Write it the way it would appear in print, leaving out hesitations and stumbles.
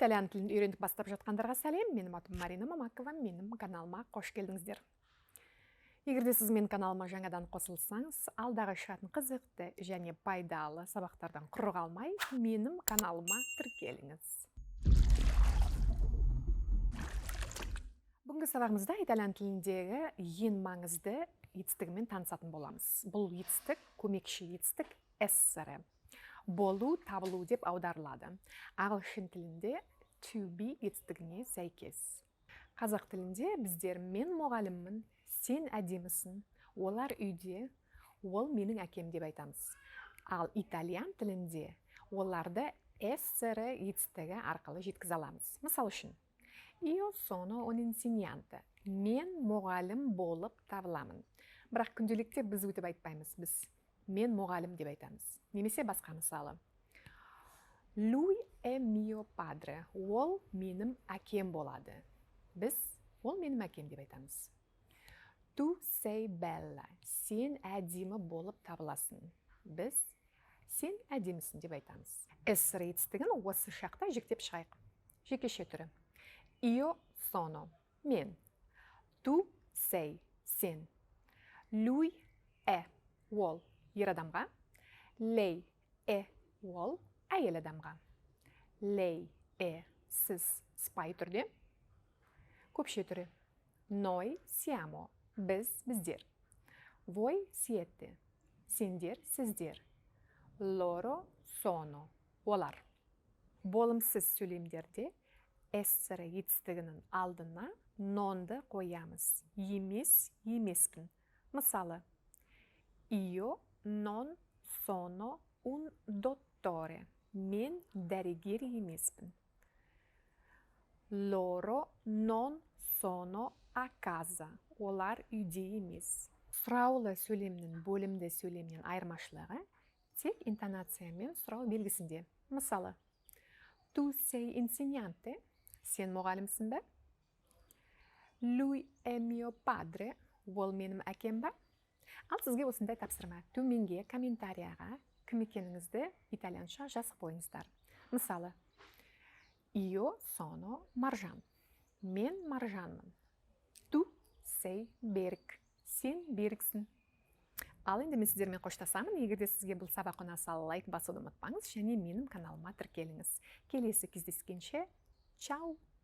Итальян тілін үйреніп бастап жатқандарға сәлем. Менің атым Марина Мамакова, менің каналыма қош келдіңіздер. Егер де сіз менің каналыма жаңадан қосылсаңыз, алдағы шығатын қызықты және пайдалы сабақтардан құр қалмай, менің каналыма тіркеліңіз. Бүгінгі сабағымызда итальян тіліндегі ең маңызды етістігімен танысатын боламыз. Бұл етістік көмекші етістік essere. Болу, табылу деп аударылады. Ағылшын тілінде to be етістігіне сәйкес. Қазақ тілінде біздер мен мұғаліммін, сен әдемісің, олар үйде, ол менің әкем деп айтамыз. Ал итальян тілінде оларды essere етістігі арқылы жеткізе аламыз. Мысал үшін, io sono un insegnante. Мен мұғалім болып табыламын. Бірақ күнделікте біз өтіп айтпаймыз. Біз мен мұғалім деп айтамыз. Немесе басқа мысалы. Lui è mio padre. Ол менің әкем болады. Біз ол менің әкем деп айтамыз. Tu sei bella. Сен әдемі болып табыласың. Біз сен әдемісің деп айтамыз. Essere етістігін осы шақта жіктеп шығайық. Жекеше түрі. Io sono. Мен. Tu sei. Сен. Lui è. Ол. Ер адамға. Lei è. Ол. Әйел адамға. Lei è. Сіз. Спай түрде. Көпше түрі. Noi siamo. Біз, біздер. Voi siete. Сендер, сіздер. Loro sono. Олар. Болымсыз сөйлемдерде essere етістігінің алдына nonды қоямыз. Емес, емеспін. Мысалы, io non sono un dottore. Мен дәрігер емеспін. Loro non sono a casa. Олар үйде емес. Сұраулы сөйлемнің бөлімді сөйлемнен айырмашылығы тек интонация мен сұрау белгісінде. Мысалы, tu sei insegnante. Сен мұғалімсің бе? Lui è mio padre. Ол менің әкем бе? Ал сізге осындай тапсырма. Төменге комментарияға кім екеніңізді итальянша жазып қойыңыздар. Мысалы, io sono Маржан. Мен Маржанмын. Tu sei Берік. Сен Беріксің. Ал енді мен сіздермен қоштасамын. Егер де сізге бұл сабақ ұнаса, лайк басуды ұмытпаңыз және менің каналыма тіркеліңіз. Келесі кездескенше, чау!